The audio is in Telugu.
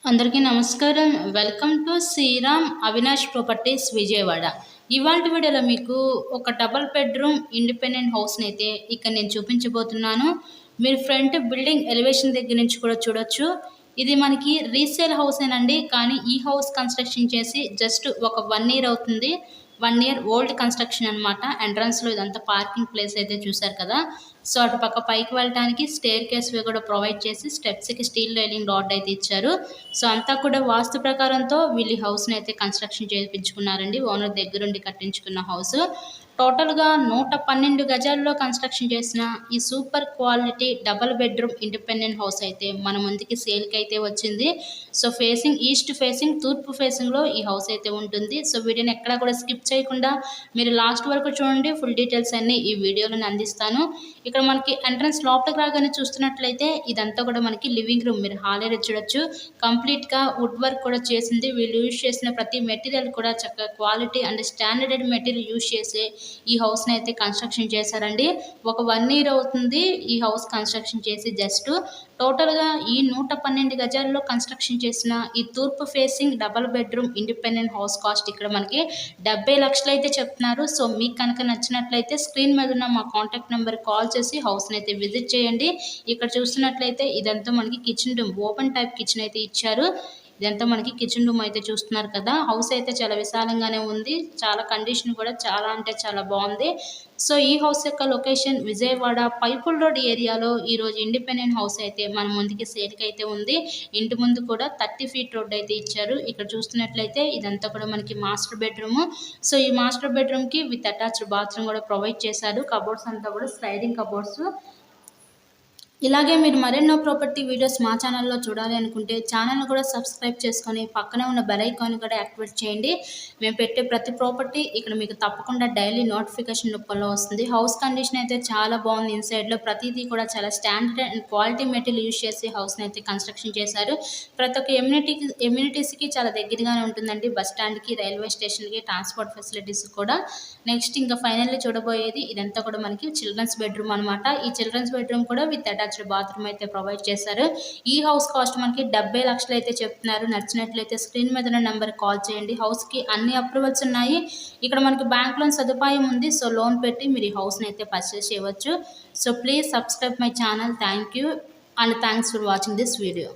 అందరికీ నమస్కారం. Welcome to Sriram Avinash properties Vijayawada. ఇవాల్టి వీడియోలో మీకు ఒక డబుల్ బెడ్రూమ్ ఇండిపెండెంట్ హౌస్‌ని అయితే ఇక్కడ నేను చూపించబోతున్నాను. మీరు ఫ్రంట్ బిల్డింగ్ ఎలివేషన్ దగ్గర నుంచి కూడా చూడొచ్చు. ఇది మనకి రీసేల్ హౌసేనండి. కానీ ఈ హౌస్ కన్‌స్ట్రక్షన్ చేసి జస్ట్ ఒక 1 ఇయర్ అవుతుంది. 1 ఇయర్ ఓల్డ్ కన్‌స్ట్రక్షన్ అనమాట. ఎంట్రన్స్‌లో ఇదంతా పార్కింగ్ ప్లేస్ అయితే చూసారు కదా! సో, అటుపక్క పైకి వెళ్ళటానికి స్టెయిర్‌కేస్‌వి కూడా ప్రొవైడ్ చేసి స్టెప్స్‌కి స్టీల్ రైలింగ్ రాడ్ అయితే ఇచ్చారు. సో, అంతా కూడా వాస్తు ప్రకారంతో వీళ్ళు ఈ హౌస్‌ని అయితే కన్‌స్ట్రక్షన్ చేపించుకున్నారండి. ఓనర్ దగ్గరుండి కట్టించుకున్న హౌసు. టోటల్‌గా 112 గజాల్లో కన్‌స్ట్రక్షన్ చేసిన ఈ super quality double bedroom independent house అయితే మన ముందుకి సేల్‌కైతే వచ్చింది. సో, ఈస్ట్ ఫేసింగ్ తూర్పు ఫేసింగ్‌లో ఈ హౌస్ అయితే ఉంటుంది. సో, వీడియోని ఎక్కడా కూడా స్కిప్ చేయకుండా మీరు లాస్ట్ వరకు చూడండి. ఫుల్ డీటెయిల్స్ అన్నీ ఈ వీడియోలోనే అందిస్తాను. ఇక్కడ మనకి ఎంట్రన్స్ లోపలికి రాగానే చూస్తున్నట్లయితే ఇదంతా కూడా మనకి లివింగ్ రూమ్. మీరు హాల్ ఏరియా చూడొచ్చు. కంప్లీట్‌గా వుడ్ వర్క్ కూడా చేసింది. వీళ్ళు యూజ్ చేసిన ప్రతి మెటీరియల్ కూడా చక్కగా quality and standard material use చేసి ఈ హౌస్‌ని అయితే కన్‌స్ట్రక్షన్ చేశారండి. ఒక 1 ఇయర్ అవుతుంది ఈ హౌస్ కన్‌స్ట్రక్షన్ చేసి జస్ట్. టోటల్‌గా ఈ 112 గజాల్లో కన్‌స్ట్రక్షన్ చేసిన ఈ తూర్పు facing double bedroom independent house cost ఇక్కడ మనకి 70,00,000 అయితే చెప్తున్నారు. సో, మీకు కనుక నచ్చినట్లయితే స్క్రీన్ మీద ఉన్న మా కాంటాక్ట్ నెంబర్‌కి కాల్ చేసి హౌస్‌ని అయితే విజిట్ చేయండి. ఇక్కడ చూస్తున్నట్లయితే ఇదంతా మనకి kitchen room. Open type kitchen అయితే ఇచ్చారు. ఇదంతా మనకి కిచెన్ రూమ్ అయితే చూస్తున్నారు కదా! హౌస్ అయితే చాలా విశాలంగానే ఉంది. చాలా కండిషన్ కూడా చాలా అంటే చాలా బావుంది. సో, ఈ హౌస్ యొక్క లొకేషన్ విజయవాడ పైపుల్ రోడ్ ఏరియాలో ఈరోజు ఇండిపెండెంట్ హౌస్ అయితే మన ముందుకి సేల్‌కైతే ఉంది. ఇంటి ముందు కూడా 30 ఫీట్ రోడ్ అయితే ఇచ్చారు. ఇక్కడ చూస్తున్నట్లయితే ఇదంతా కూడా మనకి మాస్టర్ బెడ్‌రూము. సో, ఈ మాస్టర్ బెడ్‌రూమ్‌కి విత్ అటాచ్డ్ బాత్రూమ్ కూడా ప్రొవైడ్ చేశారు. కబోర్డ్స్ అంతా కూడా స్లైడింగ్ కబోర్డ్స్. ఇలాగే మీరు మరెన్నో ప్రాపర్టీ వీడియోస్ మా ఛానల్లో చూడాలి అనుకుంటే ఛానల్‌ని కూడా సబ్స్క్రైబ్ చేసుకొని పక్కనే ఉన్న బెల్ ఐకాన్ కూడా యాక్టివేట్ చేయండి. మేము పెట్టే ప్రతి ప్రాపర్టీ ఇక్కడ మీకు తప్పకుండా డైలీ నోటిఫికేషన్ రూపంలో వస్తుంది. హౌస్ కండిషన్ అయితే చాలా బాగుంది. ఇన్‌సైడ్‌లో ప్రతిదీ కూడా చాలా standard and quality material use చేసి హౌస్‌ని అయితే కన్‌స్ట్రక్షన్ చేశారు. ప్రతి ఒక్క ఎమ్యూనిటీస్‌కి చాలా దగ్గరగానే ఉంటుందండి. బస్ స్టాండ్‌కి, రైల్వే స్టేషన్‌కి, ట్రాన్స్‌పోర్ట్ ఫెసిలిటీస్ కూడా. నెక్స్ట్ ఇంకా ఫైనల్లీ చూడబోయేది ఇదంతా కూడా మనకి చిల్డ్రన్స్ బెడ్‌రూమ్ అనమాట. ఈ చిల్డ్రన్స్ బెడ్‌రూమ్ కూడా విత్ అటాచ్డ్ బాత్రూమ్ అయితే ప్రొవైడ్ చేశారు. ఈ హౌస్ కాస్ట్ మనకి 70,00,000 అయితే చెప్తున్నారు. నచ్చినట్లయితే స్క్రీన్ మీద ఉన్న నెంబర్‌కి కాల్ చేయండి. హౌస్‌కి అన్ని అప్రూవల్స్ ఉన్నాయి. ఇక్కడ మనకి బ్యాంక్ లోన్ సదుపాయం ఉంది. సో, లోన్ పెట్టి మీరు ఈ హౌస్‌ని అయితే పర్చేస్ చేయవచ్చు. So, please subscribe my channel. Thank you and thanks for watching this video.